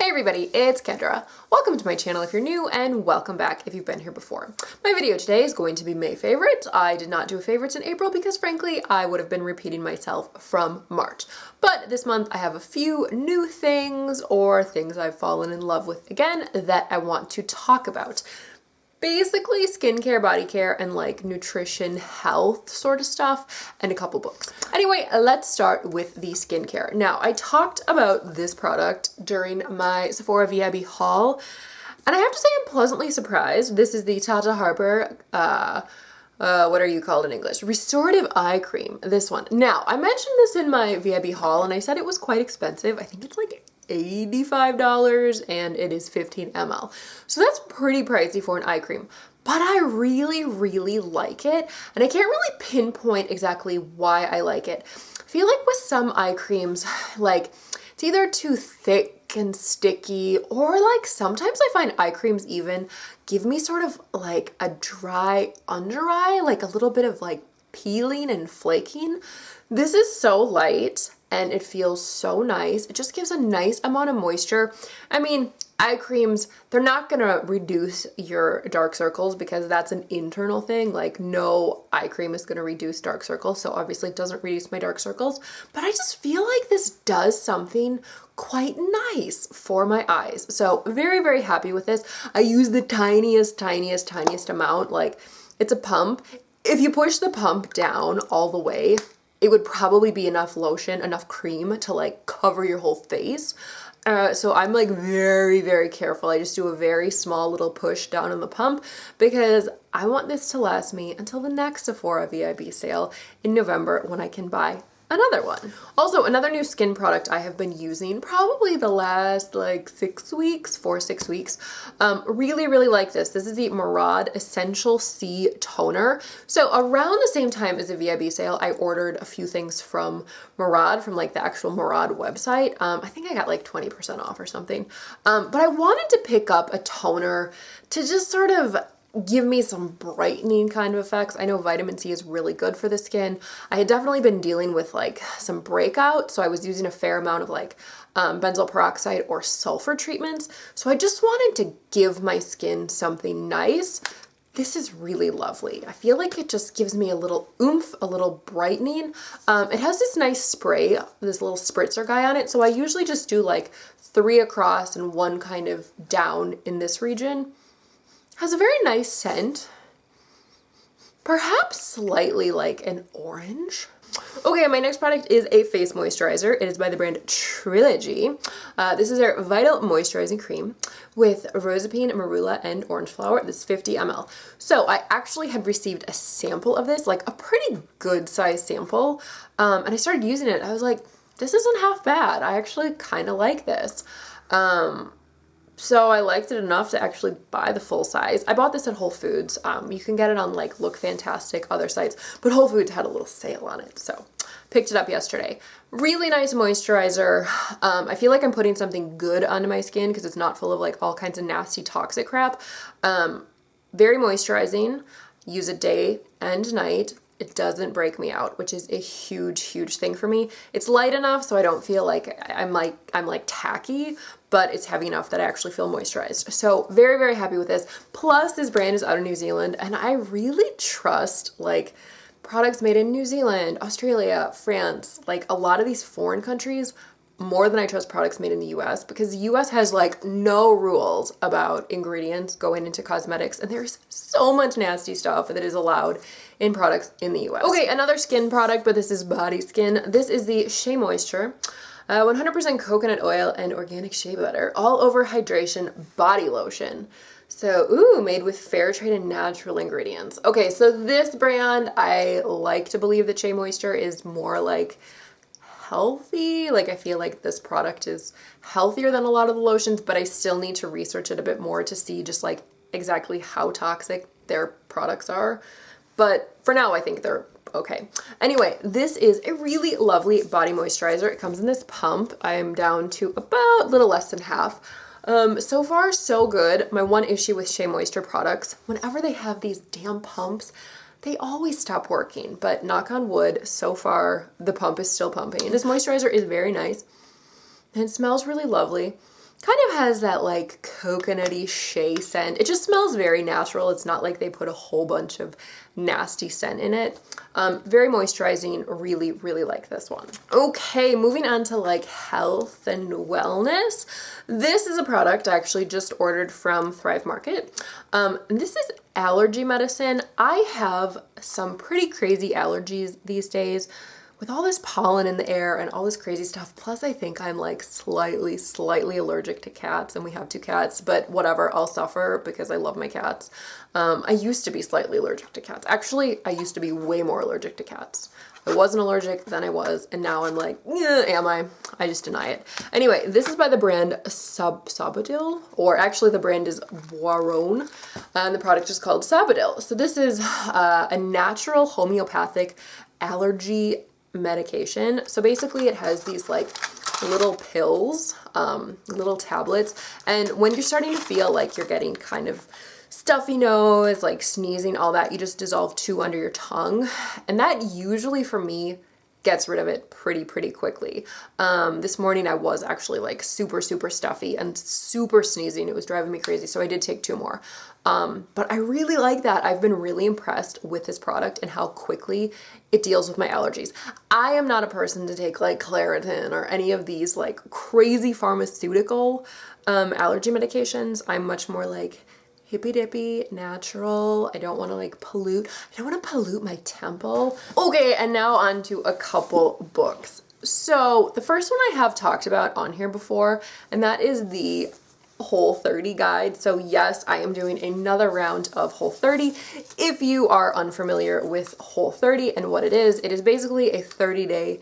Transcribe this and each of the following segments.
Hey everybody, it's Kendra. Welcome to my channel if you're new, and welcome back if you've been here before. My video today is going to be May favorites. I did not do favorites in April because frankly, I would have been repeating myself from March. But this month I have a few new things or things I've fallen in love with again that I want to talk about. Basically skincare, body care, and like nutrition, health sort of stuff, and a couple books. Anyway, let's start with the skincare. Now, I talked about this product during my Sephora VIB haul, and I have to say I'm pleasantly surprised. This is the Tata Harper, what are you called in English? Restorative Eye Cream, this one. Now, I mentioned this in my VIB haul, and I said it was quite expensive. I think it's like $85 and it is 15 ml. So that's pretty pricey for an eye cream, but I really like it, and I can't really pinpoint exactly why I like it. I feel like with some eye creams, like it's either too thick and sticky, or like sometimes I find eye creams even give me sort of like a dry under eye, like a little bit of like peeling and flaking. This is so light and it feels so nice. It just gives a nice amount of moisture. I mean, eye creams, they're not gonna reduce your dark circles because that's an internal thing. Like no eye cream is gonna reduce dark circles, so obviously it doesn't reduce my dark circles, but I just feel like this does something quite nice for my eyes. So very happy with this. I use the tiniest amount. Like it's a pump. If you push the pump down all the way, it would probably be enough lotion, enough cream to like cover your whole face. So I'm like very careful. I just do a very small little push down on the pump because I want this to last me until the next Sephora VIB sale in November when I can buy another one. Also, another new skin product I have been using probably the last like 6 weeks, 4-6 weeks. Really like this. This is the Murad Essential C Toner. So around the same time as the VIB sale, I ordered a few things from Murad, from like the actual Murad website. I think I got like 20% off or something. But I wanted to pick up a toner to just sort of give me some brightening kind of effects. I know vitamin C is really good for the skin. I had definitely been dealing with like some breakout, so I was using a fair amount of like benzoyl peroxide or sulfur treatments. So I just wanted to give my skin something nice. This is really lovely. I feel like it just gives me a little oomph, a little brightening. It has this nice spray, this little spritzer guy on it. So I usually just do like 3 across and 1 kind of down in this region. Has a very nice scent, perhaps slightly like an orange. Okay, my next product is a face moisturizer. It is by the brand Trilogy. This is their Vital Moisturizing Cream with rosapine, marula, and orange flower. This is 50 ml. So I actually had received a sample of this, like a pretty good size sample, and I started using it. I was like, this isn't half bad. I actually kind of like this. So I liked it enough to actually buy the full size. I bought this at Whole Foods. You can get it on like Look Fantastic, other sites, but Whole Foods had a little sale on it, so picked it up yesterday. Really nice moisturizer. I feel like I'm putting something good onto my skin because it's not full of like all kinds of nasty toxic crap. Very moisturizing. Use it day and night. It doesn't break me out, which is a huge thing for me. It's light enough so I don't feel like I'm like tacky, but it's heavy enough that I actually feel moisturized. So very happy with this. Plus this brand is out of New Zealand, and I really trust like products made in New Zealand, Australia, France, like a lot of these foreign countries more than I trust products made in the US, because the US has like no rules about ingredients going into cosmetics, and there's so much nasty stuff that is allowed in products in the US. Okay, another skin product, but this is body skin. This is the Shea Moisture. 100% coconut oil and organic shea butter, all over hydration body lotion. So, made with fair trade and natural ingredients. Okay, so this brand, I like to believe that Shea Moisture is more like healthy. Like I feel like this product is healthier than a lot of the lotions, but I still need to research it a bit more to see just like exactly how toxic their products are. But for now, I think they're okay. Anyway, this is a really lovely body moisturizer. It comes in this pump. I'm down to about a little less than half. So far, so good. My one issue with Shea Moisture products, whenever they have these damn pumps, they always stop working, but knock on wood, so far the pump is still pumping. This moisturizer is very nice and it smells really lovely. Kind of has that like coconutty shea scent. It just smells very natural. It's not like they put a whole bunch of nasty scent in it. Very moisturizing. Really, really like this one. Okay, moving on to like health and wellness. This is a product I actually just ordered from Thrive Market. This is Allergy Medicine. I have some pretty crazy allergies these days. With all this pollen in the air and all this crazy stuff, plus I think I'm like slightly allergic to cats, and we have 2 cats, but whatever, I'll suffer because I love my cats. I used to be slightly allergic to cats. Actually, I used to be way more allergic to cats. I wasn't allergic, then I was, and now I'm like, yeah, am I? I just deny it. Anyway, this is by the brand Sabadil, or actually the brand is Boiron, and the product is called Sabadil. So this is a natural homeopathic allergy medication. So basically it has these like little pills, little tablets, and when you're starting to feel like you're getting kind of stuffy nose, like sneezing, all that, you just dissolve 2 under your tongue, and that usually for me gets rid of it pretty quickly. This morning I was actually like super stuffy and super sneezing. It was driving me crazy, so I did take 2 more. But I really like that. I've been really impressed with this product and how quickly it deals with my allergies. I am not a person to take like Claritin or any of these like crazy pharmaceutical allergy medications. I'm much more like hippy dippy, natural. I don't want to like pollute. I don't want to pollute my temple. Okay, and now on to a couple books. So the first one I have talked about on here before, and that is the Whole30 guide. So yes, I am doing another round of Whole30. If you are unfamiliar with Whole30 and what it is basically a 30-day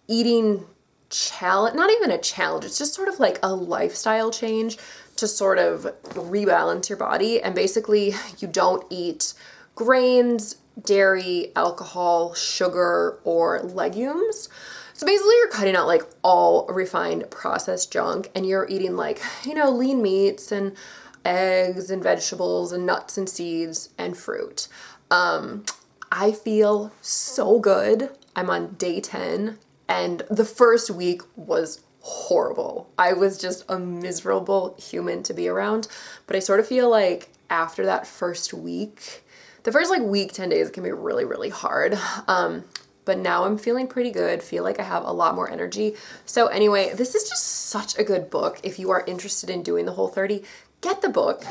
eating challenge, not even a challenge, it's just sort of like a lifestyle change to sort of rebalance your body. And basically you don't eat grains, dairy, alcohol, sugar, or legumes. So basically you're cutting out like all refined processed junk, and you're eating like, you know, lean meats and eggs and vegetables and nuts and seeds and fruit. I feel so good. I'm on day 10, and the first week was horrible. I was just a miserable human to be around, but I sort of feel like after that first week, the first like week, 10 days, it can be really hard. But now I'm feeling pretty good, feel like I have a lot more energy. So anyway, this is just such a good book. If you are interested in doing the Whole30, get the book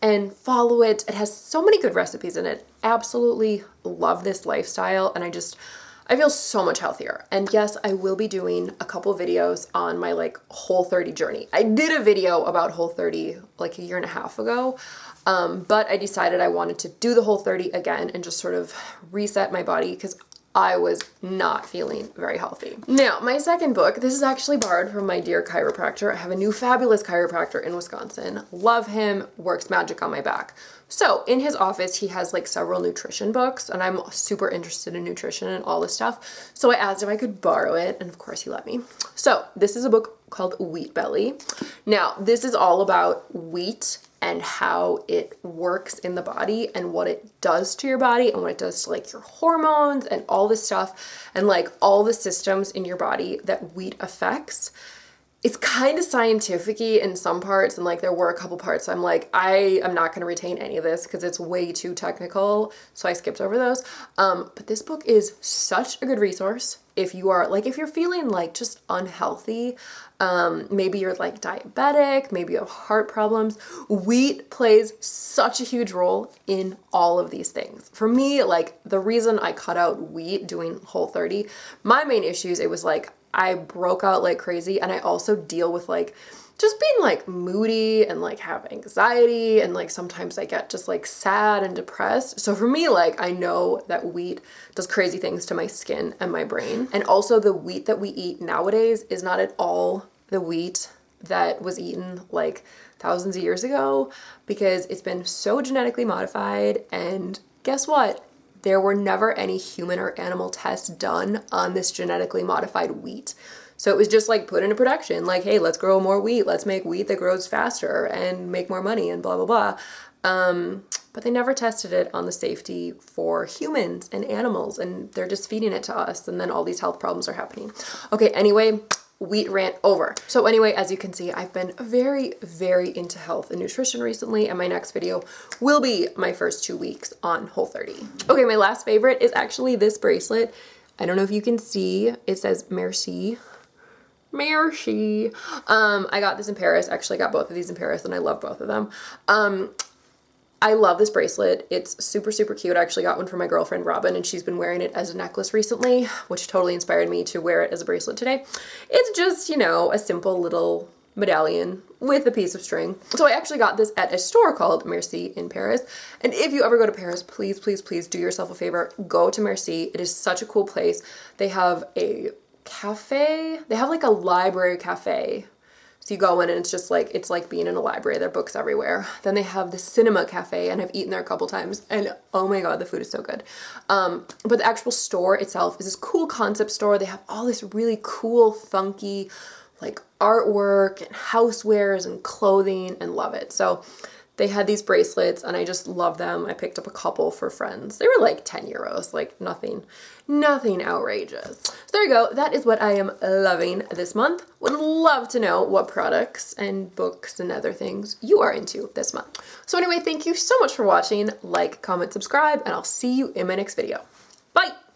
and follow it. It has so many good recipes in it. Absolutely love this lifestyle, and I feel so much healthier. And yes, I will be doing a couple videos on my like Whole30 journey. I did a video about Whole30 like a year and a half ago, but I decided I wanted to do the Whole30 again and just sort of reset my body because I was not feeling very healthy. Now, my second book, this is actually borrowed from my dear chiropractor. I have a new fabulous chiropractor in Wisconsin. Love him, works magic on my back. So in his office, he has like several nutrition books, and I'm super interested in nutrition and all this stuff. So I asked if I could borrow it, and of course he let me. So this is a book called Wheat Belly. Now, this is all about wheat and how it works in the body and what it does to your body and what it does to like your hormones and all this stuff and like all the systems in your body that wheat affects. It's kind of scientific-y in some parts, and like there were a couple parts I'm like, I am not going to retain any of this because it's way too technical, so I skipped over those. But this book is such a good resource if you are like, if you're feeling like just unhealthy, maybe you're like diabetic, maybe you have heart problems. Wheat plays such a huge role in all of these things. For me, like the reason I cut out wheat doing Whole30, my main issues, it was like I broke out like crazy, and I also deal with like just being like moody and like have anxiety, and like sometimes I get just like sad and depressed. So for me, like I know that wheat does crazy things to my skin and my brain. And also the wheat that we eat nowadays is not at all the wheat that was eaten like thousands of years ago, because it's been so genetically modified. And guess what? There were never any human or animal tests done on this genetically modified wheat. So it was just like put into production, like, hey, let's grow more wheat. Let's make wheat that grows faster and make more money and blah, blah, blah. But they never tested it on the safety for humans and animals, and they're just feeding it to us. And then all these health problems are happening. Okay, anyway, wheat rant over. So anyway, as you can see, I've been very, very into health and nutrition recently, and my next video will be my first 2 weeks on Whole30. Okay, my last favorite is actually this bracelet. I don't know if you can see, it says Merci. Merci. I got this in Paris. Actually, I got both of these in Paris and I love both of them. I love this bracelet. It's super, super cute. I actually got one for my girlfriend Robin, and she's been wearing it as a necklace recently, which totally inspired me to wear it as a bracelet today. It's just, you know, a simple little medallion with a piece of string. So I actually got this at a store called Merci in Paris. And if you ever go to Paris, please, please, please do yourself a favor. Go to Merci. It is such a cool place. They have a cafe. They have like a library cafe. So you go in and it's just like, it's like being in a library. There are books everywhere. Then they have the cinema cafe, and I've eaten there a couple times, and oh my God, the food is so good. But the actual store itself is this cool concept store. They have all this really cool, funky, like artwork and housewares and clothing, and love it. So they had these bracelets and I just love them. I picked up a couple for friends. They were like 10 euros, like nothing outrageous. So there you go. That is what I am loving this month. Would love to know what products and books and other things you are into this month. So anyway, thank you so much for watching. Like, comment, subscribe, and I'll see you in my next video. Bye!